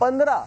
15,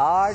8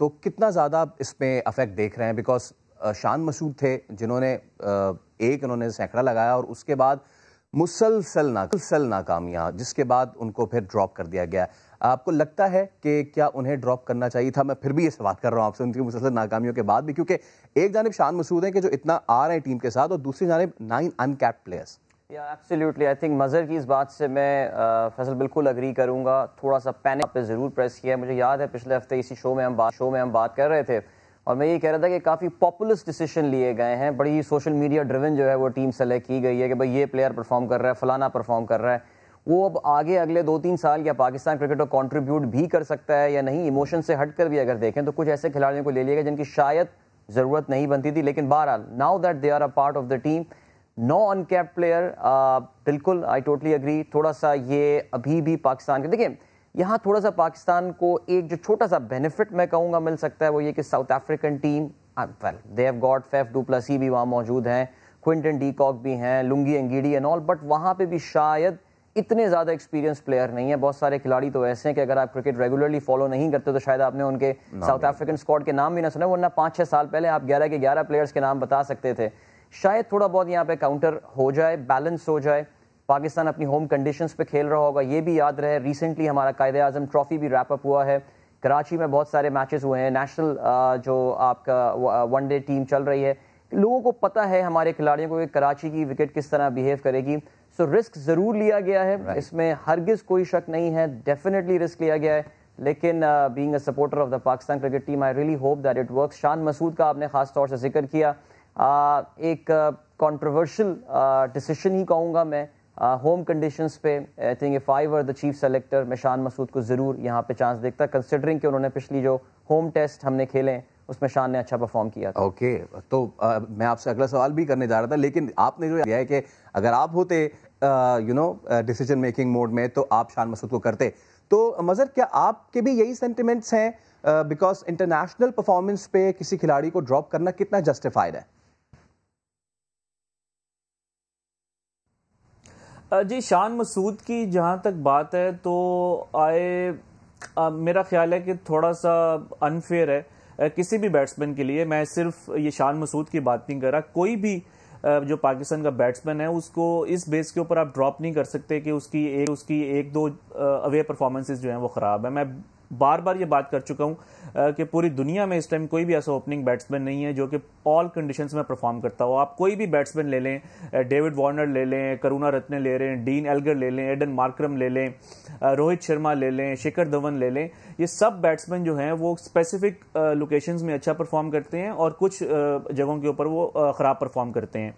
تو کتنا زیادہ اس میں افیکٹ دیکھ رہے ہیں؟ بیکاز شان مسعود تھے جنہوں نے انہوں نے سینکڑا لگایا اور اس کے بعد مسلسل ناکامیاں، جس کے بعد ان کو پھر ڈراپ کر دیا گیا. آپ کو لگتا ہے کہ کیا انہیں ڈراپ کرنا چاہیے تھا؟ میں پھر بھی یہ سوال کر رہا ہوں آپ سے ان کی مسلسل ناکامیوں کے بعد بھی، کیونکہ ایک جانب شان مسعود ہیں کہ جو اتنا آ رہے ہیں ٹیم کے ساتھ، اور دوسری جانب 9 انکیپڈ پلیئرز. ایبسلیوٹلی آئی تھنک مظہر کی اس بات سے میں فیصل بالکل اگری کروں گا. تھوڑا سا پینک پہ ضرور پریس کیا ہے. مجھے یاد ہے پچھلے ہفتے اسی شو میں ہم بات کر رہے تھے اور میں یہ کہہ رہا تھا کہ کافی پاپولس ڈیسیشن لیے گئے ہیں. بڑی سوشل میڈیا ڈریون جو ہے وہ ٹیم سلیکٹ کی گئی ہے کہ بھائی یہ پلیئر پرفارم کر رہا ہے، فلانا پرفارم کر رہا ہے. وہ اب آگے اگلے 2-3 سال کیا پاکستان کرکٹ کو کنٹریبیوٹ بھی کر سکتا ہے یا نہیں، ایموشن سے ہٹ کر بھی اگر دیکھیں تو کچھ ایسے کھلاڑیوں کو لے لیا گیا جن کی شاید ضرورت نہیں بنتی تھی. لیکن بہرحال now that they are a part of the team, 9 uncapped player. بالکل آئی ٹوٹلی اگری. تھوڑا سا یہ ابھی بھی پاکستان کے دیکھیں یہاں تھوڑا سا پاکستان کو ایک جو چھوٹا سا بینیفٹ میں کہوں گا مل سکتا ہے وہ یہ کہ South African team they have got Faf du Plessis بھی وہاں موجود ہیں، کوئنٹن ڈی کاک بھی ہیں، لنگی انگیڈی اینڈ آل، بٹ وہاں پہ بھی شاید اتنے زیادہ ایکسپیرینس پلیئر نہیں ہیں. بہت سارے کھلاڑی تو ایسے ہیں کہ اگر آپ کرکٹ ریگولرلی فالو نہیں کرتے تو شاید آپ نے ان کے ساؤتھ افریقن اسکواڈ کے نام بھی نہ سنا، ورنہ 5-6 سال پہلے آپ 11 کے 11 پلیئرس کے نام بتا سکتے تھے. شاید تھوڑا بہت یہاں پہ کاؤنٹر ہو جائے، بیلنس ہو جائے. پاکستان اپنی ہوم کنڈیشنز پہ کھیل رہا ہوگا. یہ بھی یاد رہے ریسنٹلی ہمارا قائد اعظم ٹرافی بھی ریپ اپ ہوا ہے. کراچی میں بہت سارے میچز ہوئے ہیں. نیشنل جو آپ کا ون ڈے ٹیم چل رہی ہے، لوگوں کو پتہ ہے ہمارے کھلاڑیوں کو کہ کراچی کی وکٹ کس طرح بیہیو کرے گی. سو رسک ضرور لیا گیا ہے، اس میں ہرگز کوئی شک نہیں ہے، ڈیفینیٹلی رسک لیا گیا ہے. لیکن being a supporter of the Pakistan cricket team I really hope that it works. Shan Masood کا آپ نے خاص طور سے ذکر کیا، ایک کنٹروورشل ڈیسیشن ہی کہوں گا میں ہوم کنڈیشنز پہ. I think if I were the chief selector میں شان مسعود کو ضرور یہاں پہ چانس دیکھتا، کنسیڈرنگ کہ انہوں نے پچھلی جو ہوم ٹیسٹ ہم نے کھیلے ہیں اس میں شان نے اچھا پرفارم کیا تھا. اوکے تو میں آپ سے اگلا سوال بھی کرنے جا رہا تھا، لیکن آپ نے جو کیا ہے کہ اگر آپ ہوتے ڈیسیجن میکنگ موڈ میں تو آپ شان مسعود کو کرتے. تو مظہر کیا آپ کے بھی یہی سینٹیمنٹس ہیں؟ بیکاز انٹرنیشنل پرفارمنس پہ کسی کھلاڑی کو ڈراپ کرنا کتنا جسٹیفائڈ ہے؟ جی شان مسعود کی جہاں تک بات ہے تو میرا خیال ہے کہ تھوڑا سا انفیئر ہے کسی بھی بیٹسمین کے لیے. میں صرف یہ شان مسعود کی بات نہیں کر رہا، کوئی بھی جو پاکستان کا بیٹسمین ہے اس کو اس بیس کے اوپر آپ ڈراپ نہیں کر سکتے کہ اس کی ایک دو اوے پرفارمنسز جو ہیں وہ خراب ہیں. میں بار بار یہ بات کر چکا ہوں کہ پوری دنیا میں اس ٹائم کوئی بھی ایسا اوپننگ بیٹسمین نہیں ہے جو کہ آل کنڈیشنز میں پرفارم کرتا ہو. آپ کوئی بھی بیٹسمین لے لیں، ڈیوڈ وارنر لے لیں، کرونا رتنے لے لیں، ڈین ایلگر لے لیں، ایڈن مارکرم لے لیں، روہت شرما لے لیں، شکھر دھون لے لیں، یہ سب بیٹسمین جو ہیں وہ اسپیسیفک لوکیشنز میں اچھا پرفارم کرتے ہیں اور کچھ جگہوں کے اوپر وہ خراب پرفارم کرتے ہیں.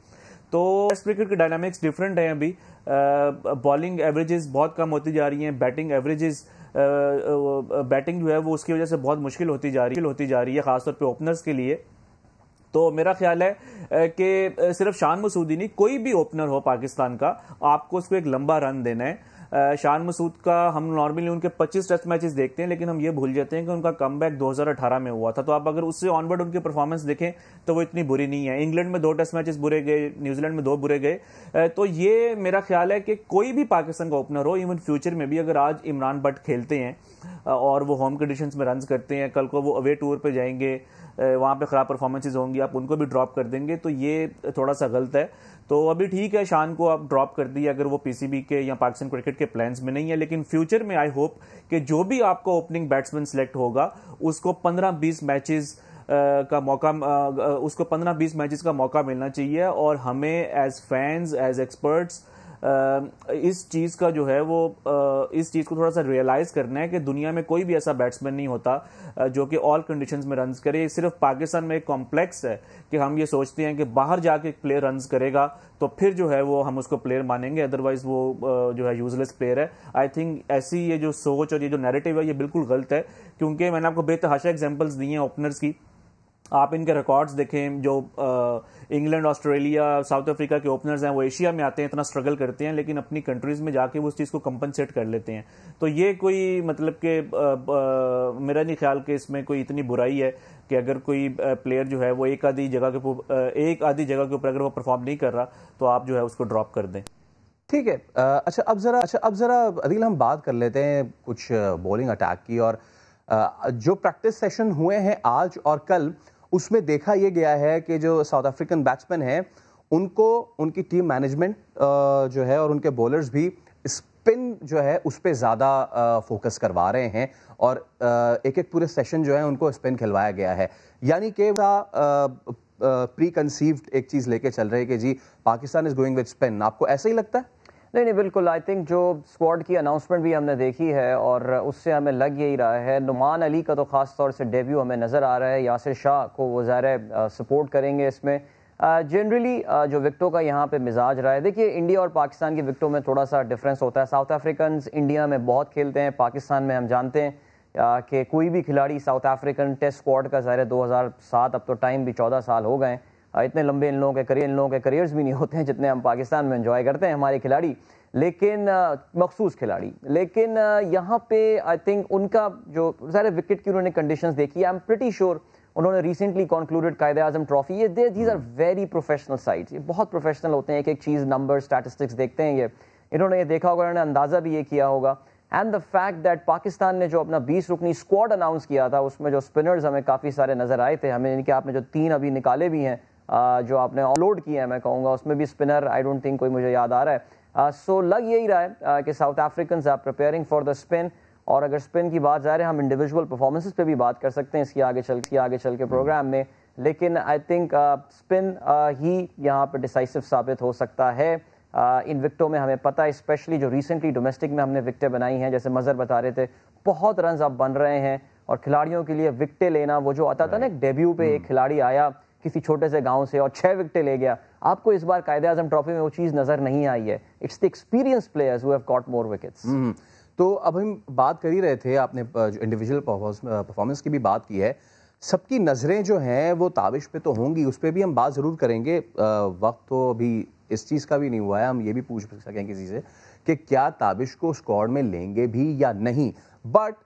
تو ٹیسٹ کرکٹ کی ڈائنامکس ڈفرینٹ ہیں. ابھی بالنگ ایوریجز بہت کم ہوتی جا رہی ہیں، بیٹنگ جو ہے وہ اس کی وجہ سے بہت مشکل ہوتی جا رہی ہے خاص طور پہ اوپنرز کے لیے. تو میرا خیال ہے کہ صرف شان مسعودی نہیں، کوئی بھی اوپنر ہو پاکستان کا، آپ کو اس کو ایک لمبا رن دینا ہے. شان مسعود کا ہم نارملی ان کے 25 ٹیسٹ میچز دیکھتے ہیں لیکن ہم یہ بھول جاتے ہیں کہ ان کا کم بیک 2018 میں ہوا تھا. تو آپ اگر اس سے آن ورڈ ان کی پرفارمنس دیکھیں تو وہ اتنی بری نہیں ہے. انگلینڈ میں 2 ٹیسٹ میچز برے گئے، نیوزی لینڈ میں 2 برے گئے. تو یہ میرا خیال ہے کہ کوئی بھی پاکستان کا اوپنر ہو، ایون فیوچر میں بھی اگر آج عمران بٹ کھیلتے ہیں اور وہ ہوم کنڈیشنز میں رنز کرتے ہیں، کل کو وہ اوے ٹور پہ جائیں گے، وہاں پہ خراب پرفارمنسز ہوں گی، آپ ان کو بھی ڈراپ کر دیں گے تو یہ تھوڑا سا غلط ہے. تو ابھی ٹھیک ہے شان کو آپ ڈراپ کر دیے اگر وہ پی سی بی کے یا پاکستان کرکٹ کے پلانز میں نہیں ہے، لیکن فیوچر میں آئی ہوپ کہ جو بھی آپ کو اوپننگ بیٹسمین سلیکٹ ہوگا اس کو 15-20 میچز کا موقع ملنا چاہیے. اور ہمیں ایز فینز، ایز ایکسپرٹس اس چیز کا جو ہے وہ اس چیز کو تھوڑا سا ریئلائز کرنا ہے کہ دنیا میں کوئی بھی ایسا بیٹسمین نہیں ہوتا جو کہ آل کنڈیشنز میں رنز کرے. صرف پاکستان میں ایک کمپلیکس ہے کہ ہم یہ سوچتے ہیں کہ باہر جا کے ایک پلیئر رنز کرے گا تو پھر جو ہے وہ ہم اس کو پلیئر مانیں گے، ادروائز وہ جو ہے یوز لیس پلیئر ہے. آئی تھنک ایسی یہ جو سوچ اور یہ جو نیریٹو ہے یہ بالکل غلط ہے، کیونکہ میں نے آپ کو بے تحاشا ایگزامپلس دی ہیں اوپنرز کی. آپ ان کے ریکارڈز دیکھیں، جو انگلینڈ، آسٹریلیا، ساؤتھ افریقہ کے اوپنرز ہیں وہ ایشیا میں آتے ہیں، اتنا اسٹرگل کرتے ہیں لیکن اپنی کنٹریز میں جا کے وہ اس چیز کو کمپنسیٹ کر لیتے ہیں. تو یہ کوئی مطلب کہ میرا نہیں خیال کہ اس میں کوئی اتنی برائی ہے کہ اگر کوئی پلیئر جو ہے وہ ایک آدھی جگہ کے اوپر اگر وہ پرفارم نہیں کر رہا تو آپ جو ہے اس کو ڈراپ کر دیں. ٹھیک ہے. اچھا اب ذرا عدیل ہم بات کر لیتے ہیں کچھ بولنگ اٹیک کی. اور جو پریکٹس سیشن ہوئے ہیں آج اور کل اس میں دیکھا یہ گیا ہے کہ جو ساؤتھ افریقن بیٹسمین ہیں ان کو ان کی ٹیم مینجمنٹ جو ہے اور ان کے بولرز بھی اسپن جو ہے اس پہ زیادہ فوکس کروا رہے ہیں اور ایک ایک پورے سیشن جو ہے ان کو اسپن کھلوایا گیا ہے. یعنی کہ پری کنسیوڈ ایک چیز لے کے چل رہے کہ جی Pakistan is going with spin. آپ کو ایسا ہی لگتا ہے؟ نہیں بالکل. آئی تھنک جو اسکواڈ کی اناؤنسمنٹ بھی ہم نے دیکھی ہے اور اس سے ہمیں لگ یہی رہا ہے. نعمان علی کا تو خاص طور سے ڈیبیو ہمیں نظر آ رہا ہے. یاسر شاہ کو وہ ظاہر سپورٹ کریں گے اس میں. جنرلی جو وکٹوں کا یہاں پہ مزاج رہا ہے, دیکھیے انڈیا اور پاکستان کی وکٹوں میں تھوڑا سا ڈفرینس ہوتا ہے. ساؤتھ افریکنز انڈیا میں بہت کھیلتے ہیں, پاکستان میں ہم جانتے ہیں کہ کوئی بھی کھلاڑی ساؤتھ افریقن ٹیسٹ اسکواڈ کا ظاہر 2007, اب تو ٹائم بھی 14 سال ہو گئے, اتنے لمبے ان لوگوں کے کریئرز بھی نہیں ہوتے ہیں جتنے ہم پاکستان میں انجوائے کرتے ہیں ہمارے کھلاڑی, لیکن مخصوص کھلاڑی. لیکن یہاں پہ آئی تھنک ان کا جو ظاہر وکٹ کی انہوں نے کنڈیشنز دیکھی, آئی ایم پریٹی شیور انہوں نے recently concluded Quaid Azam trophy. یہ these are very professional sides, یہ بہت پروفیشنل ہوتے ہیں, ایک ایک چیز نمبر اسٹیٹسٹکس دیکھتے ہیں. یہ انہوں نے یہ دیکھا ہوگا, انہوں نے اندازہ بھی یہ کیا ہوگا. And the fact that Pakistan نے جو اپنا 20 رکنی اسکواڈ اناؤنس کیا تھا اس میں جو اسپنرز ہمیں کافی سارے نظر آئے تھے. ہمیں یعنی کہ آپ نے جو 3 ابھی نکالے بھی ہیں جو آپ نے آن لوڈ کیے ہیں, میں کہوں گا اس میں بھی اسپنر آئی ڈونٹ تھنک کوئی مجھے یاد آ رہا ہے. سو لگ یہی رہا ہے کہ South Africans are preparing for the spin. اور اگر اسپن کی بات ظاہر ہے ہم انڈیویجول پرفارمنسز پہ بھی بات کر سکتے ہیں اس کی آگے چل کے پروگرام میں, لیکن آئی تھنک اسپن ہی یہاں پہ ڈیسائسو ثابت ہو سکتا ہے. ان وکٹوں میں ہمیں پتہ ہے اسپیشلی جو ریسنٹلی ڈومیسٹک میں ہم نے وکٹیں بنائی ہیں, جیسے مظہر بتا رہے تھے, بہت رنز اب بن رہے ہیں. اور کھلاڑیوں کے لیے وکٹیں لینا, وہ جو آتا تھا نا ایک ڈیبیو پہ ایک کھلاڑی آیا کسی چھوٹے سے گاؤں سے اور 6 وکٹیں لے گیا, آپ کو اس بار قائد اعظم ٹرافی میں وہ چیز نظر نہیں آئی ہے. It's the experience players who have got more wickets. تو اب ہم بات کر ہی رہے تھے, آپ نے انڈیویجول پرفارمنس کی بھی بات کی ہے. سب کی نظریں جو ہیں وہ تابش پہ تو ہوں گی, اس پہ بھی ہم بات ضرور کریں گے. وقت تو ابھی اس چیز کا بھی نہیں ہوا ہے, ہم یہ بھی پوچھ سکیں کسی سے کہ کیا تابش کو اسکواڈ میں لیں گے بھی یا نہیں. بٹ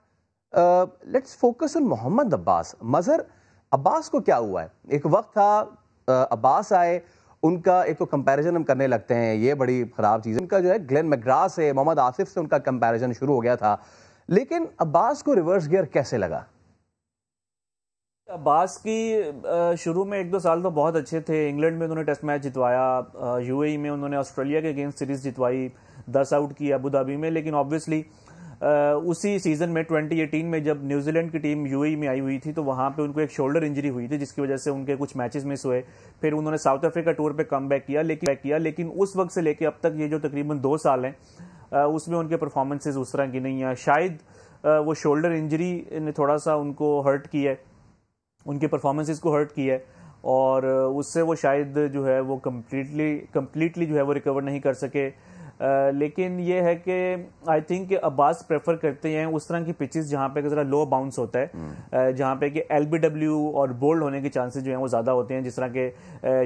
لیٹس فوکس آن محمد عباس. مظہر, عباس کو کیا ہوا ہے؟ ایک وقت تھا عباس آئے, ان کا ایک تو کمپیریزن ہم کرنے لگتے ہیں, یہ بڑی خراب چیز ہے. ان کا جو ہے گلین میکگرا سے, محمد آصف سے ان کا کمپیریزن شروع ہو گیا تھا, لیکن عباس کو ریورس گیئر کیسے لگا؟ عباس کی شروع میں 1-2 سال تو بہت اچھے تھے. انگلینڈ میں انہوں نے ٹیسٹ میچ جتوایا, یو اے ای میں انہوں نے آسٹریلیا کے اگینسٹ سیریز جتوائی, 10 آؤٹ کی ابو دھابی میں. لیکن آبویسلی اسی سیزن میں 2018 میں جب نیوزی لینڈ کی ٹیم یو اے ای میں آئی ہوئی تھی تو وہاں پہ ان کو ایک شولڈر انجری ہوئی تھی جس کی وجہ سے ان کے کچھ میچز مس ہوئے. پھر انہوں نے ساؤتھ افریقہ ٹور پہ کم بیک کیا, لیکن اس وقت سے لے کے اب تک یہ جو تقریباً 2 سال ہیں اس میں ان کے پرفارمنسز اس طرح کی نہیں ہیں. شاید وہ شولڈر انجری نے تھوڑا سا ان کو ہرٹ کیا ہے, ان کے پرفارمنسز کو ہرٹ کیا ہے, اور اس سے وہ شاید جو ہے وہ کمپلیٹلی جو ہے وہ ریکور نہیں کر سکے. لیکن یہ ہے کہ آئی تھنک کہ عباس پریفر کرتے ہیں اس طرح کی پچز جہاں پہ ذرا لو باؤنس ہوتا ہے, جہاں پہ کہ ایل بی ڈبلیو اور بولڈ ہونے کے چانسز جو ہیں وہ زیادہ ہوتے ہیں, جس طرح کہ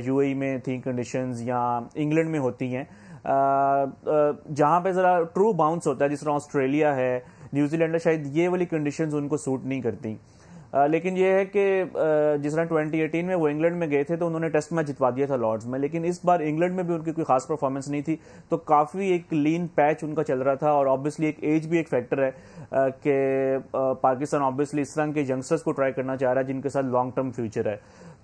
یو اے ای میں تھی کنڈیشنز یا انگلینڈ میں ہوتی ہیں, جہاں پہ ذرا ٹرو باؤنس ہوتا ہے جس طرح آسٹریلیا ہے, نیوزی لینڈ ہے, شاید یہ والی کنڈیشنز ان کو سوٹ نہیں کرتی. لیکن یہ ہے کہ جس طرح 2018 میں وہ انگلینڈ میں گئے تھے تو انہوں نے ٹیسٹ میچ جتوا دیا تھا لارڈز میں, لیکن اس بار انگلینڈ میں بھی ان کی کوئی خاص پرفارمنس نہیں تھی, تو کافی ایک لین پیچ ان کا چل رہا تھا. اور آبویسلی ایک ایج بھی ایک فیکٹر ہے کہ پاکستان آبویسلی اس طرح کے ینگسٹرز کو ٹرائی کرنا چاہ رہا ہے جن کے ساتھ لانگ ٹرم فیوچر ہے.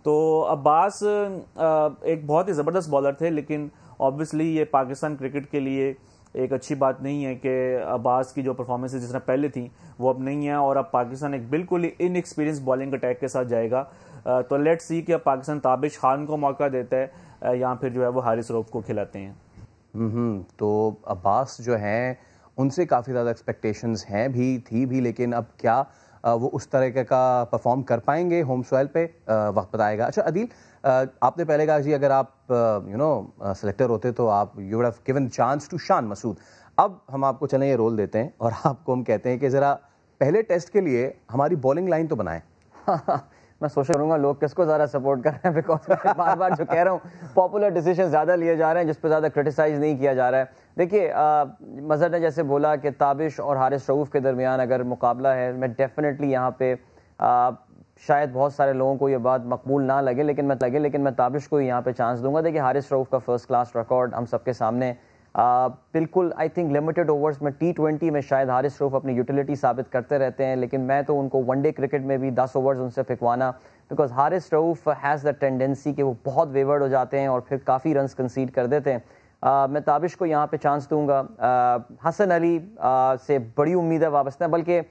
تو عباس ایک بہت ہی زبردست بالر تھے, لیکن آبویسلی یہ پاکستان کرکٹ کے لیے ایک اچھی بات نہیں ہے کہ عباس کی جو پرفارمنس جس طرح پہلے تھیں وہ اب نہیں ہیں, اور اب پاکستان ایک بالکل ہی ان ایکسپیرینس بالنگ اٹیک کے ساتھ جائے گا. تو لیٹ سی کہ اب پاکستان تابش خان کو موقع دیتا ہے یا پھر جو ہے وہ حارث روف کو کھلاتے ہیں. تو عباس جو ہیں ان سے کافی زیادہ ایکسپیکٹیشنز ہیں بھی, تھی بھی, لیکن اب کیا وہ اس طرح کا پرفارم کر پائیں گے ہوم سوائل پہ, وقت بتائے گا. اچھا عدیل, آپ نے پہلے کہا جی اگر آپ سلیکٹر ہوتے تو آپ you would have given chance to Shan Masood. اب ہم آپ کو چلیں یہ رول دیتے ہیں اور آپ کو ہم کہتے ہیں کہ ذرا پہلے ٹیسٹ کے لیے ہماری بولنگ لائن تو بنائیں. میں سوچ کروں گا لوگ کس کو زیادہ سپورٹ کر رہے ہیں, بیکاز میں بار بار جو کہہ رہا ہوں پاپولر ڈیسیجن زیادہ لیے جا رہے ہیں جس پہ زیادہ کرٹیسائز نہیں کیا جا رہا ہے. دیکھیے مظہر نے جیسے بولا کہ تابش اور حارث رؤوف کے درمیان اگر مقابلہ ہے, میں ڈیفینیٹلی یہاں پہ شاید بہت سارے لوگوں کو یہ بات مقبول نہ لگے لیکن میں تابش کو یہاں پہ چانس دوں گا. دیکھیے حارث رؤوف کا فرسٹ کلاس ریکارڈ ہم سب کے سامنے بالکل آئی تھنک لمیٹڈ اوورز میں T20 میں شاید حارث رؤف اپنی یوٹیلیٹی ثابت کرتے رہتے ہیں, لیکن میں تو ان کو ون ڈے کرکٹ میں بھی 10 اوورز ان سے پھنکوانا, because Haris Rauf has the tendency کہ وہ بہت ویورڈ ہو جاتے ہیں اور پھر کافی رنس کنسیڈ کر دیتے ہیں. میں تابش کو یہاں پہ چانس دوں گا. حسن علی سے بڑی امید ہے وابستہ ہے, بلکہ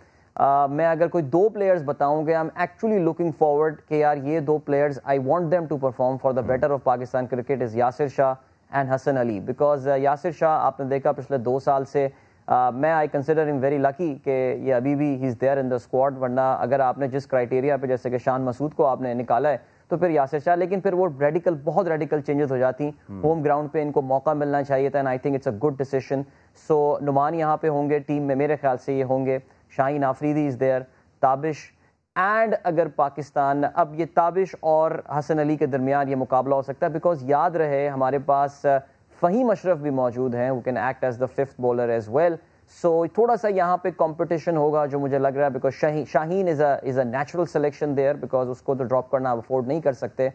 میں اگر کوئی 2 پلیئرز بتاؤں گے, I am actually looking forward کہ یار یہ 2 players I want them to perform for the better of Pakistan cricket is Yasir Shah and Hasan Ali, because Yasir Shah آپ نے دیکھا پچھلے 2 سال سے میں آئی کنسیڈر ہم ویری لکی کہ یہ ابھی بھی ہی is there in the squad, ورنہ اگر آپ نے جس کرائٹیریا پہ جیسے کہ شان مسعود کو آپ نے نکالا ہے تو پھر یاسر شاہ, لیکن پھر وہ بہت ریڈیکل چینجز ہو جاتی. ہوم گراؤنڈ پہ ان کو موقع ملنا چاہیے تھا, and I think it's a good decision. So Nauman یہاں پہ ہوں گے ٹیم میں, میرے خیال سے یہ ہوں گے. Shaheen Afridi is there, Tabish, and اگر پاکستان, اب یہ تابش اور حسن علی کے درمیان یہ مقابلہ ہو سکتا ہے, بیکاز یاد رہے ہمارے پاس فہیم اشرف بھی موجود ہیں, who can act as the 5th bowler as well. سو تھوڑا سا یہاں پہ کمپٹیشن ہوگا جو مجھے لگ رہا ہے, because Shaheen is a natural selection there, because اس کو تو ڈراپ کرنا افورڈ نہیں کر سکتے,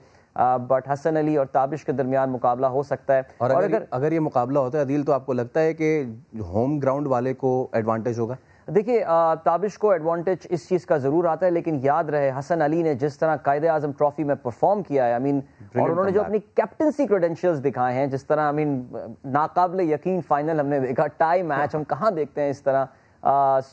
بٹ حسن علی اور تابش کے درمیان مقابلہ ہو سکتا ہے. اور اگر یہ مقابلہ ہوتا ہے عدیل, تو آپ کو لگتا ہے کہ ہوم گراؤنڈ والے کو ایڈوانٹیج ہوگا؟ دیکھیے تابش کو ایڈوانٹیج اس چیز کا ضرور آتا ہے, لیکن یاد رہے حسن علی نے جس طرح قائد اعظم ٹرافی میں پرفارم کیا ہے, اور انہوں نے جو اپنی کیپٹنسی کریڈینشیلز دکھائے ہیں, جس طرح ناقابل یقین فائنل ہم نے دیکھا, ٹائی میچ ہم کہاں دیکھتے ہیں اس طرح.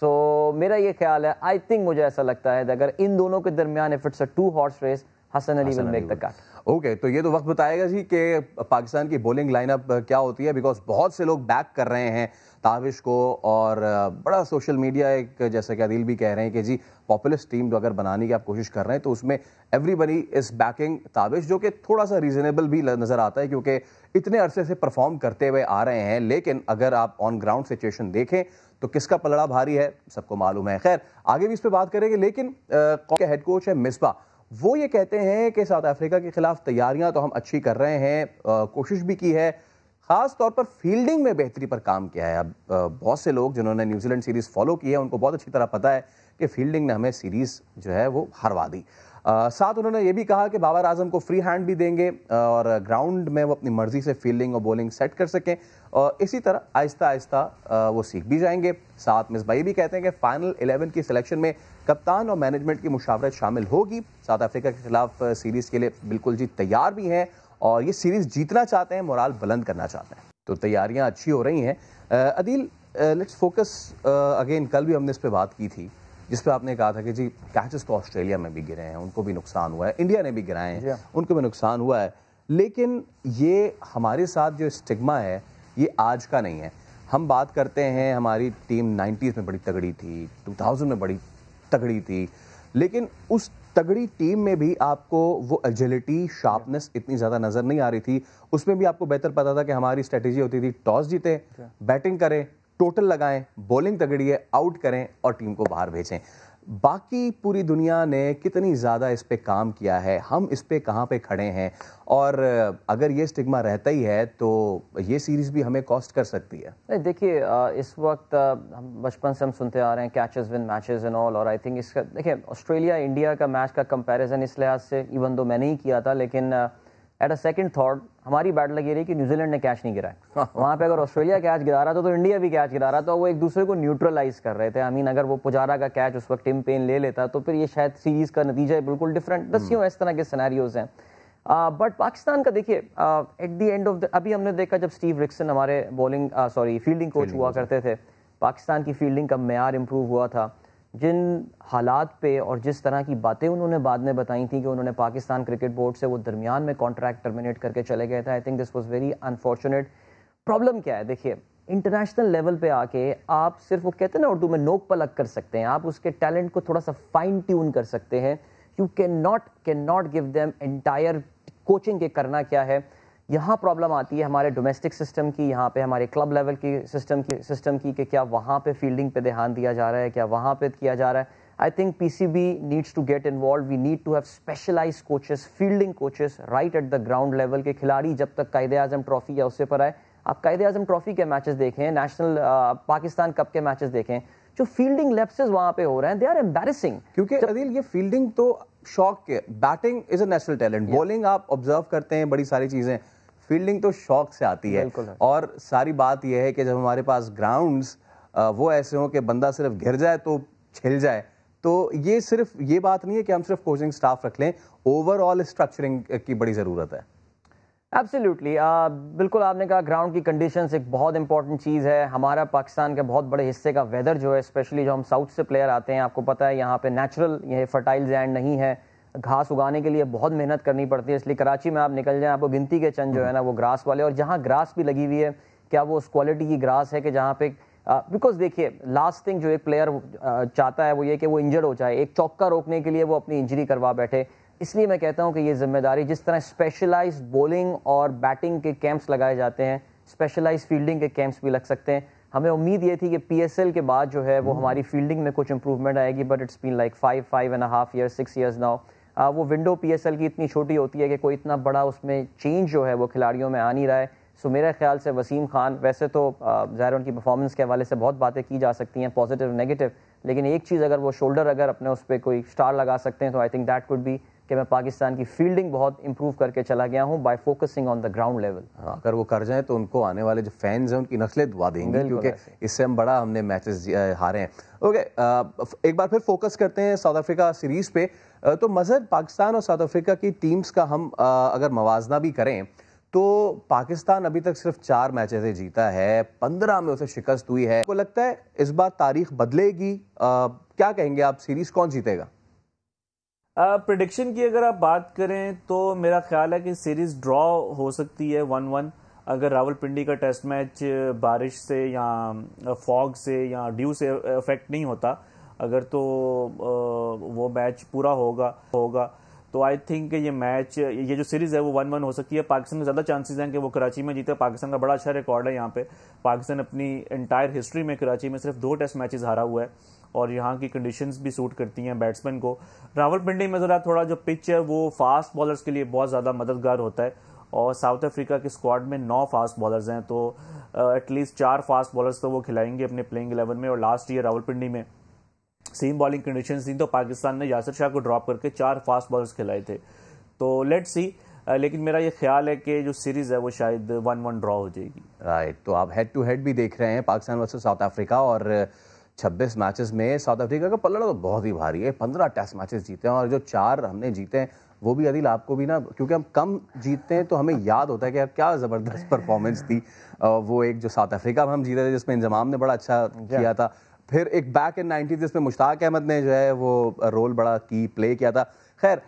سو میرا یہ خیال ہے, آئی تھنک مجھے ایسا لگتا ہے اگر ان دونوں کے درمیان if it's a 2 horse race, Hasan Ali will make the cut. Okay, تو یہ تو وقت بتائے گا جی کہ پاکستان کی بولنگ لائن اپ کیا ہوتی ہے, بیکاز بہت سے لوگ بیک کر رہے ہیں تابش کو, اور بڑا سوشل میڈیا ایک, جیسا کہ عدیل بھی کہہ رہے ہیں کہ جی پاپولسٹ ٹیم جو اگر بنانے کی آپ کوشش کر رہے ہیں تو اس میں ایوری بڈی از بیکنگ تابش, جو کہ تھوڑا سا ریزنیبل بھی نظر آتا ہے کیونکہ اتنے عرصے سے پرفارم کرتے ہوئے آ رہے ہیں. لیکن اگر آپ آن گراؤنڈ سچویشن دیکھیں تو کس کا پلڑا بھاری ہے سب کو معلوم ہے. خیر, آگے بھی اس پہ بات کریں گے, لیکن ہیڈ کوچ ہے مصباح, وہ یہ کہتے ہیں کہ ساؤتھ افریقہ کے خلاف تیاریاں تو ہم اچھی کر رہے ہیں, کوشش بھی کی ہے, خاص طور پر فیلڈنگ میں بہتری پر کام کیا ہے. اب بہت سے لوگ جنہوں نے نیوزی لینڈ سیریز فالو کی ہے ان کو بہت اچھی طرح پتہ ہے کہ فیلڈنگ نے ہمیں سیریز جو ہے وہ ہروا دی. ساتھ انہوں نے یہ بھی کہا کہ بابر اعظم کو فری ہینڈ بھی دیں گے اور گراؤنڈ میں وہ اپنی مرضی سے فیلڈنگ اور بولنگ سیٹ کر سکیں, اور اسی طرح آہستہ آہستہ وہ سیکھ بھی جائیں گے. ساتھ مصباح بھی کہتے ہیں کہ فائنل 11 کی سلیکشن میں کپتان اور مینجمنٹ کی مشاورت شامل ہوگی. ساؤتھ افریقہ کے خلاف سیریز کے لیے بالکل جی تیار بھی ہیں, اور یہ سیریز جیتنا چاہتے ہیں, مورال بلند کرنا چاہتے ہیں, تو تیاریاں اچھی ہو رہی ہیں. عدیل, لیٹس فوکس اگین, کل بھی ہم نے اس پہ بات کی تھی جس پہ آپ نے کہا تھا کہ جی کیچز تو آسٹریلیا میں بھی گرے ہیں, ان کو بھی نقصان ہوا ہے, انڈیا نے بھی گرائے ہیں, ان کو بھی نقصان ہوا ہے, لیکن یہ ہمارے ساتھ جو اسٹگما ہے یہ آج کا نہیں ہے. ہم بات کرتے ہیں ہماری ٹیم 90s میں بڑی تگڑی تھی, 2000 میں بڑی تگڑی تھی, لیکن اس تگڑی ٹیم میں بھی آپ کو وہ ایجلٹی, شارپنس اتنی زیادہ نظر نہیں آ رہی تھی. اس میں بھی آپ کو بہتر پتا تھا کہ ہماری اسٹریٹجی ہوتی تھی ٹاس جیتے, بیٹنگ کریں, ٹوٹل لگائیں, بولنگ تگڑی ہے, آؤٹ کریں اور ٹیم کو باہر بھیجیں. باقی پوری دنیا نے کتنی زیادہ اس پہ کام کیا ہے, ہم اس پہ کہاں پہ کھڑے ہیں, اور اگر یہ اسٹگما رہتا ہی ہے تو یہ سیریز بھی ہمیں کاسٹ کر سکتی ہے. دیکھیے اس وقت بچپن سے ہم سنتے آ رہے ہیں catches one matches and all, اور آئی تھنک اس کا دیکھیں آسٹریلیا انڈیا کا میچ کا کمپیریزن اس لحاظ سے ایون دو میں نہیں کیا تھا, لیکن ایٹ اے سیکنڈ تھاٹ ہماری بیٹ لگی رہی کہ نیوزی لینڈ نے کیچ نہیں گرایا. وہاں پہ اگر آسٹریلیا کیچ گرا رہا تھا تو انڈیا بھی کیچ گرا رہا تھا, وہ ایک دوسرے کو نیوٹرلائز کر رہے تھے. اگر وہ پجارا کا کیچ اس وقت ٹم پین لے لیتا تو پھر یہ شاید سیریز کا نتیجہ بالکل ڈفرینٹ, دسیوں اس طرح کے سینیریوز ہیں. بٹ پاکستان کا دیکھیے ایٹ دی اینڈ آف ابھی ہم نے دیکھا جب اسٹیو رکسن ہمارے فیلڈنگ کوچ ہوا کرتے تھے, پاکستان کی فیلڈنگ کا معیار امپروو ہوا تھا. جن حالات پہ اور جس طرح کی باتیں انہوں نے بعد میں بتائی تھیں کہ انہوں نے پاکستان کرکٹ بورڈ سے وہ درمیان میں کانٹریکٹ ٹرمینیٹ کر کے چلے گئے تھے, I think this was very unfortunate. Problem کیا ہے, دیکھیے انٹرنیشنل لیول پہ آ کے آپ صرف وہ کہتے ہیں نا اردو میں نوک پلک کر سکتے ہیں, آپ اس کے ٹیلنٹ کو تھوڑا سا فائن ٹیون کر سکتے ہیں. You can not give them entire coaching کے کرنا کیا ہے. یہاں پرابلم آتی ہے ہمارے ڈومیسٹک سسٹم کی, یہاں پہ ہمارے کلب لیول کی سسٹم کی کہ کیا وہاں پہ فیلڈنگ پہ دھیان دیا جا رہا ہے, کیا وہاں پہ کیا جا رہا ہے. I think P C B needs to get involved, we need to have specialise coaches, fielding coaches right at the ground level کے. کھلاڑی جب تک قائد اعظم ٹرافی یا اس سے پر آئے, آپ قائد اعظم ٹرافی کے میچز دیکھیں, نیشنل پاکستان کپ کے میچز دیکھیں, جو فیلڈنگ لیپسز وہاں پہ ہو رہے ہیں دے آر ایمبیرسنگ. کیونکہ عدیل یہ فیلڈنگ تو شوق کے, batting is a national talent, bowling آپ آبزرو کرتے ہیں بڑی ساری چیزیں, فیلڈنگ تو شوق سے آتی ہے, اور ساری بات یہ ہے کہ جب ہمارے پاس گراؤنڈز وہ ایسے ہوں کہ بندہ صرف گر جائے تو چھل جائے, تو یہ صرف یہ بات نہیں ہے کہ ہم صرف کوچنگ سٹاف رکھ لیں, اوور آل اسٹرکچرنگ کی بڑی ضرورت ہے. ایبسلیوٹلی, بالکل آپ نے کہا گراؤنڈ کی کنڈیشنز ایک بہت امپورٹنٹ چیز ہے. ہمارا پاکستان کے بہت بڑے حصے کا ویدر جو ہے, اسپیشلی جو ہم ساؤتھ سے پلیئر آتے ہیں, آپ کو پتہ ہے یہاں پہ نیچرل یہ فرٹائل لینڈ نہیں ہے, گھاس اگانے کے لیے بہت محنت کرنی پڑتی ہے. اس لیے کراچی میں آپ نکل جائیں, آپ کو گنتی کے چند جو ہے نا وہ گراس والے, اور جہاں گراس بھی لگی ہوئی ہے کیا وہ اس کوالٹی کی گراس ہے کہ جہاں پہ بیکاز دیکھیے لاسٹ تھنگ جو ایک پلیئر چاہتا ہے وہ یہ کہ وہ انجرڈ ہو جائے, ایک چوکا روکنے کے لیے وہ اپنی انجری کروا بیٹھے. اس لیے میں کہتا ہوں کہ یہ ذمہ داری, جس طرح اسپیشلائز بولنگ اور بیٹنگ کے کیمپس لگائے جاتے ہیں, اسپیشلائز فیلڈنگ کے کیمپس بھی لگ سکتے ہیں. ہمیں امید یہ تھی کہ پی ایس ایل کے بعد جو ہے وہ ہماری فیلڈنگ میں کچھ امپروومنٹ آئے گی, but it's been like 5.5 years 6 years now. وہ ونڈو پی ایس ایل کی اتنی چھوٹی ہوتی ہے کہ کوئی اتنا بڑا اس میں چینج جو ہے وہ کھلاڑیوں میں آ نہیں رہا ہے. سو میرے خیال سے وسیم خان, ویسے تو ظاہر ان کی پرفارمنس کے حوالے سے بہت باتیں کی جا سکتی ہیں پازیٹیو نیگیٹو, لیکن ایک چیز اگر وہ شولڈر اگر اپنے اس پہ کوئی اسٹار لگا سکتے ہیں تو I think that could be کہ میں پاکستان کی فیلڈنگ بہت امپروو کر کے چلا گیا ہوں by focusing on the ground level. اگر وہ کر جائیں تو ان کو آنے والے جو فینز ہیں ان کی نسلیں دعا دیں گی, کیونکہ اس سے ہم نے میچز ہارے ہیں. اوکے, ایک بار پھر فوکس کرتے ہیں ساؤتھ افریقہ سیریز پہ. تو مظہر, پاکستان اور ساؤتھ افریقہ کی ٹیمز کا ہم اگر موازنہ بھی کریں تو پاکستان ابھی تک صرف 4 میچز سے جیتا ہے, 15 میں اسے شکست ہوئی ہے. آپ کو لگتا ہے اس بار تاریخ بدلے گی؟ کیا کہیں گے آپ, سیریز کون جیتے گا؟ پریڈکشن کی اگر آپ بات کریں تو میرا خیال ہے کہ سیریز ڈرا ہو سکتی ہے 1-1, اگر راول پنڈی کا ٹیسٹ میچ بارش سے یا فاگ سے یا ڈیو سے افیکٹ نہیں ہوتا, اگر تو وہ میچ پورا ہوگا تو آئی تھنک کہ یہ میچ, یہ جو سیریز ہے وہ 1-1 ہو سکتی ہے. پاکستان کے زیادہ چانسز ہیں کہ وہ کراچی میں جیتے. پاکستان کا بڑا اچھا ریکارڈ ہے یہاں پہ. پاکستان اپنی انٹائر ہسٹری میں کراچی میں صرف 2 ٹیسٹ میچز ہارا ہوا ہے, اور یہاں کی کنڈیشنز بھی سوٹ کرتی ہیں بیٹسمین کو. راول پنڈی میں ذرا تھوڑا جو پچ ہے وہ فاسٹ بالرز کے لیے بہت زیادہ مددگار ہوتا ہے, اور ساؤتھ افریقہ کے اسکواڈ میں 9 فاسٹ بالرز ہیں, تو ایٹ لیسٹ 4 فاسٹ بالرز تو وہ کھلائیں گے اپنے پلینگ 11 میں. اور لاسٹ ایئر راول پنڈی میں سیم بالنگ کنڈیشنز تھیں تو پاکستان نے یاسر شاہ کو ڈراپ کر کے 4 فاسٹ بالرز کھلائے تھے. تو لیٹ سی, لیکن میرا یہ خیال ہے کہ جو سیریز ہے وہ شاید 1-1 ڈرا ہو جائے گی. رائٹ, تو آپ ہیڈ ٹو ہیڈ بھی دیکھ رہے ہیں پاکستان ورسز ساؤتھ افریقہ, اور 26 میچز میں ساؤتھ افریقہ کا پلڑا تو بہت ہی بھاری ہے. 15 ٹیسٹ میچز جیتے ہیں, اور جو 4 ہم نے جیتے ہیں وہ بھی عدیل آپ کو بھی نا, کیونکہ ہم کم جیتتے ہیں تو ہمیں یاد ہوتا ہے کہ یار کیا زبردست پرفارمنس تھی. وہ ایک جو ساؤتھ افریقہ میں ہم جیتے تھے جس میں انضمام نے بڑا اچھا کیا تھا, پھر ایک بیک ان 90 جس میں مشتاق احمد نے جو ہے وہ رول بڑا کی پلے کیا تھا. خیر,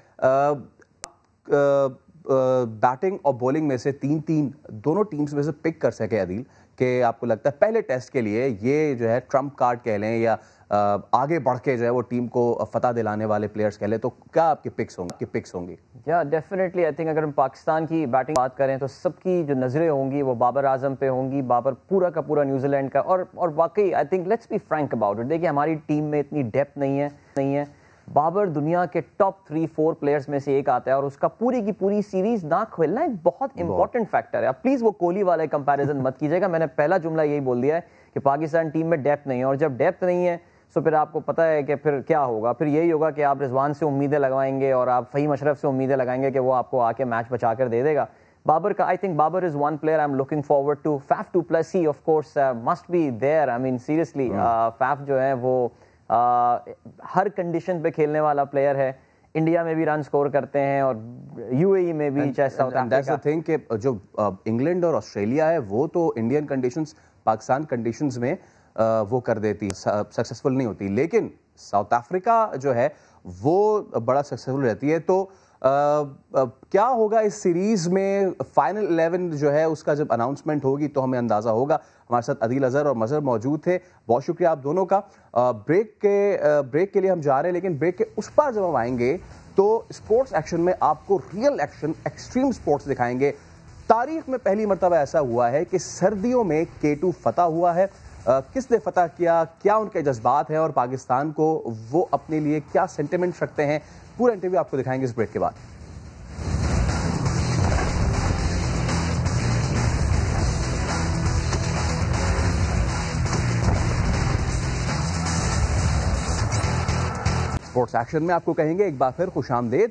بیٹنگ اور بولنگ میں سے 3-3 دونوں ٹیمز میں سے پک کر سکے عدیل, کہ آپ کو لگتا ہے پہلے ٹیسٹ کے لیے یہ جو ہے ٹرمپ کارڈ کہہ لیں یا آگے بڑھ کے جو ہے وہ ٹیم کو فتح دلانے والے پلیئرز کہہ لیں, تو کیا آپ کے پکس ہوں گی؟ یا ڈیفینیٹلی آئی تھنک اگر ہم پاکستان کی بیٹنگ بات کریں تو سب کی جو نظریں ہوں گی وہ بابر اعظم پہ ہوں گی. بابر پورا کا پورا نیوزی لینڈ کا, اور واقعی I think let's be frank about it, دیکھیے ہماری ٹیم میں اتنی ڈیپتھ نہیں ہے. بابر دنیا کے ٹاپ 3-4 پلیئرز میں سے ایک آتا ہے, اور اس کا پوری کی پوری سیریز نہ کھیلنا ایک بہت امپورٹنٹ فیکٹر ہے. پلیز وہ کوہلی والے کمپیریزن مت کیجیے گا. میں نے پہلا جملہ یہی بول دیا ہے کہ پاکستان ٹیم میں ڈیپتھ نہیں ہے, اور جب ڈیپتھ نہیں ہے تو پھر آپ کو پتہ ہے کہ پھر کیا ہوگا. پھر یہی ہوگا کہ آپ رضوان سے امیدیں لگائیں گے اور آپ فہیم اشرف سے امیدیں لگائیں گے کہ وہ آپ کو آ کے میچ بچا کر دے دے گا. بابر کا, I think Babar is one player I am looking forward to. Faf du Plessis of course must be there. I mean seriously Faf جو ہے وہ ہر کنڈیشن پہ کھیلنے والا پلیئر ہے. انڈیا میں بھی رن سکور کرتے ہیں اور یو اے ای میں بھی, چاہے ساؤتھ افریقہ. کہ جو انگلینڈ اور آسٹریلیا ہے وہ تو انڈین کنڈیشنز پاکستان کنڈیشنز میں وہ کر دیتی, سکسیسفل نہیں ہوتی, لیکن ساؤتھ افریقہ جو ہے وہ بڑا سکسیسفل رہتی ہے. تو کیا ہوگا اس سیریز میں فائنل 11 جو ہے اس کا جب اناؤنسمنٹ ہوگی تو ہمیں اندازہ ہوگا. ہمارے ساتھ عدیل اظہر اور مظہر موجود تھے, بہت شکریہ آپ دونوں کا. بریک کے لیے ہم جا رہے ہیں, لیکن بریک کے اس پار جب ہم آئیں گے تو اسپورٹس ایکشن میں آپ کو ریئل ایکشن, ایکسٹریم اسپورٹس دکھائیں گے. تاریخ میں پہلی مرتبہ ایسا ہوا ہے کہ سردیوں میں K2 فتح ہوا ہے. کس نے فتح کیا, کیا ان کے جذبات ہیں, اور پاکستان کو وہ اپنے لیے کیا سینٹیمنٹ رکھتے ہیں, پورا انٹرویو آپ کو دکھائیں گے اس بریک کے بعد. اسپورٹس ایکشن میں آپ کو کہیں گے ایک بار پھر خوش آمدید.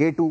K2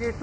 K2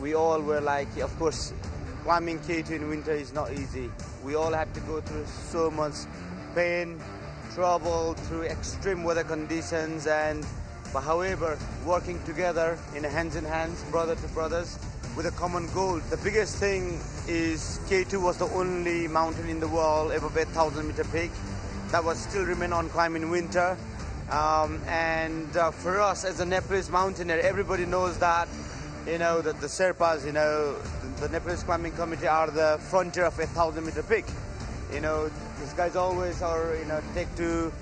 We all were like, of course, climbing K2 in winter is not easy. We all had to go through so much pain, trouble, through extreme weather conditions, but however, working together in hands in hands, brother to brothers, with a common goal. The biggest thing is K2 was the only mountain in the world above 1,000-meter peak that was still remain on climb in winter. For us as a Nepalese mountaineer, everybody knows that that the Sherpas, the Nepalese climbing committee are the frontier of 1,000-meter peak. These guys always are, take to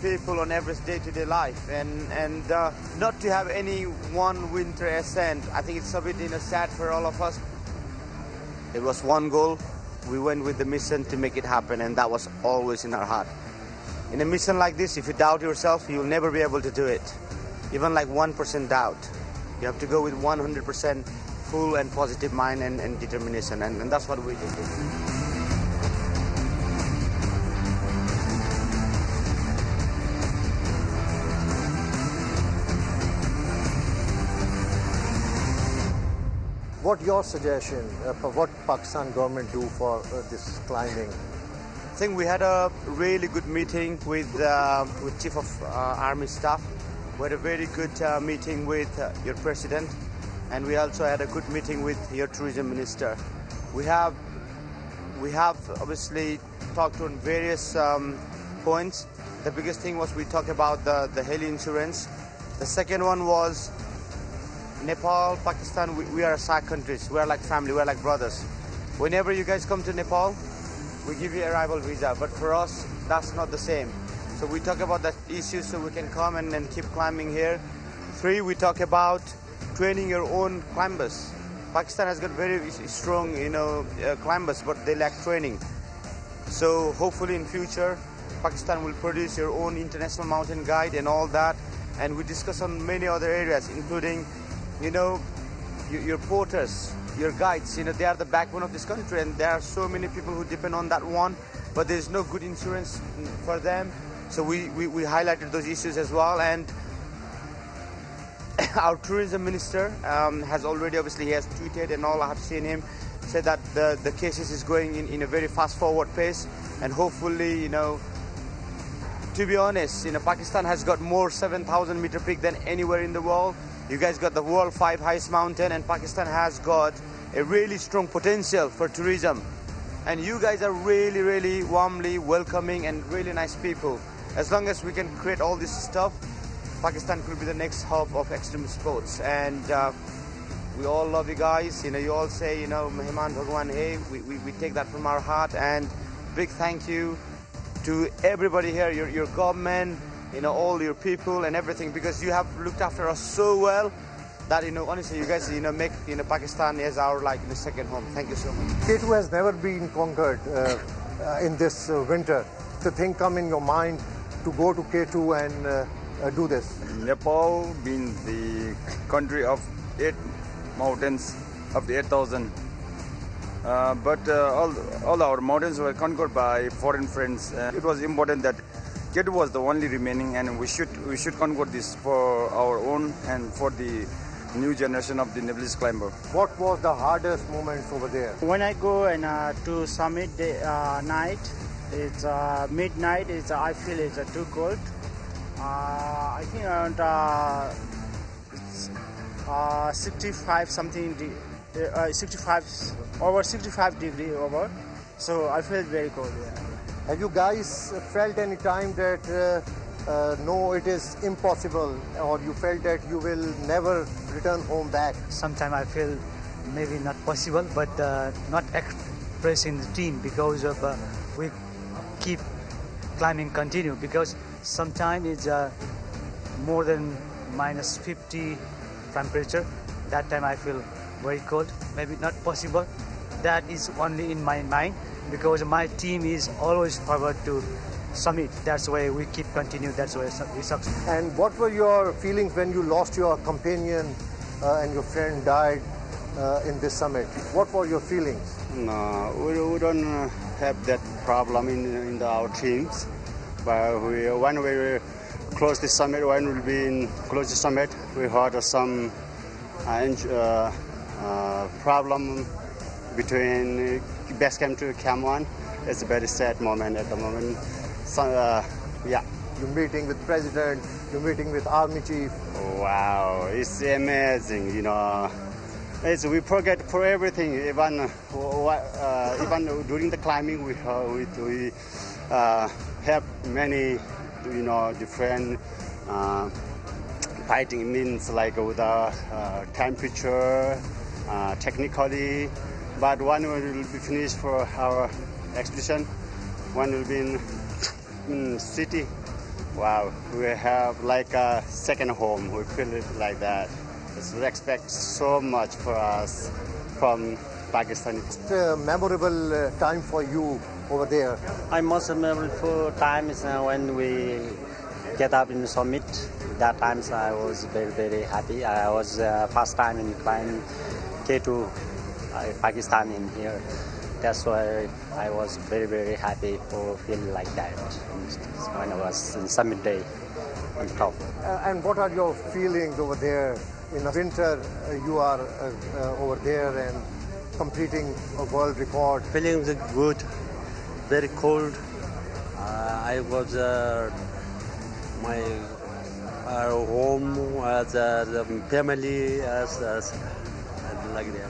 people on every day-to-day life, and not to have any one winter ascent, I think it's a bit sad for all of us. It was one goal. We went with the mission to make it happen, and that was always in our heart. In a mission like this, if you doubt yourself, you'll never be able to do it. Even like 1% doubt. You have to go with 100% full and positive mind and determination, and that's what we did. What your suggestion for what Pakistan government do for this climbing? I think we had a really good meeting with Chief of Army Staff. We had a very good meeting with your president, and we also had a good meeting with your tourism minister. We have obviously talked on various points. The biggest thing was we talked about the health insurance. The second one was Nepal, Pakistan, we are SAARC countries. We are like family, we are like brothers. Whenever you guys come to Nepal, we give you arrival visa, but for us, that's not the same. So we talk about that issue so we can come and keep climbing here. 3, we talk about training your own climbers. Pakistan has got very strong, climbers, but they lack training. So hopefully in future, Pakistan will produce your own international mountain guide and all that. And we discuss on many other areas, including, your porters, your guides. They are the backbone of this country, and there are so many people who depend on that one, but there is no good insurance for them. So we highlighted those issues as well, and our tourism minister has already, obviously, he has tweeted and all. I have seen him say that the cases is going in a very fast forward pace, and hopefully, to be honest, Pakistan has got more 7,000-meter peak than anywhere in the world. You guys got the world 5 highest mountain, and Pakistan has got a really strong potential for tourism. And you guys are really, really warmly welcoming and really nice people. As long as we can create all this stuff, Pakistan could be the next hub of extreme sports. And we all love you guys. You all say, Mehman Bhagwan, hey, we take that from our heart. And big thank you to everybody here, your government, all your people and everything, because you have looked after us so well that, honestly, you guys, make, Pakistan as our, second home. Thank you so much. K2 has never been conquered in this winter. The thing come in your mind to go to K2 and do this? Nepal being the country of 8 mountains of the 8,000. But all our mountains were conquered by foreign friends. It was important that K2 was the only remaining, and we should conquer this for our own and for the new generation of the Nepalese climber. What was the hardest moments over there? When I go and to summit night, it's midnight. I feel it's too cold. I think around it's 65 something, 65 degree over. So I feel very cold. Yeah. Have you guys felt any time that no, it is impossible, or you felt that you will never return home back? Sometimes I feel maybe not possible, but not expressing the team because of we keep climbing continue, because sometimes it's more than minus 50 temperature. That time I feel very cold, maybe not possible. That is only in my mind, because my team is always forward to summit. That's why we keep continue. That's why we succeed. And what were your feelings when you lost your companion and your friend died in this summit? What were your feelings? No, we don't have that problem in our teams. But when we close the summit, when we close the summit, we had some problem between base camp to Camp 1. It's a very sad moment at the moment. So, yeah. You're meeting with president, you're meeting with army chief. Wow, it's amazing, we forget for everything. Even during the climbing, we have many, different fighting means, like with the temperature, technically. But one will be finished for our expedition. One will be in city. Wow, we have like a second home. We feel it like that. We expect so much for us from Pakistan. It's a memorable time for you over there. My most memorable time is when we get up in the summit. That time I was very, very happy. I was first time in climbing K2 Pakistan in here. That's why I was very, very happy for feeling like that when I was in summit day on top. And what are your feelings over there? In the winter, you are over there and completing a world record. Feeling good, very cold. I was my home as a family as like that.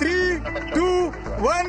3, 2, 1,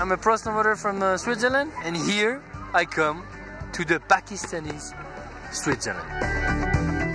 I'm a pro snowboarder from Switzerland, and here I come to the Pakistani Switzerland.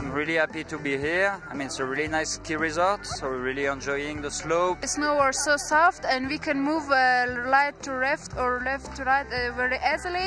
I'm really happy to be here. I mean, it's a really nice ski resort, so we're really enjoying the slope. The snow was so soft and we can move right to left or left to right very easily.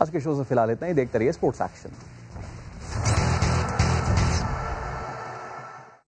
آج کے شو سے فی الحال اتنا ہی. دیکھتے رہیے sports action.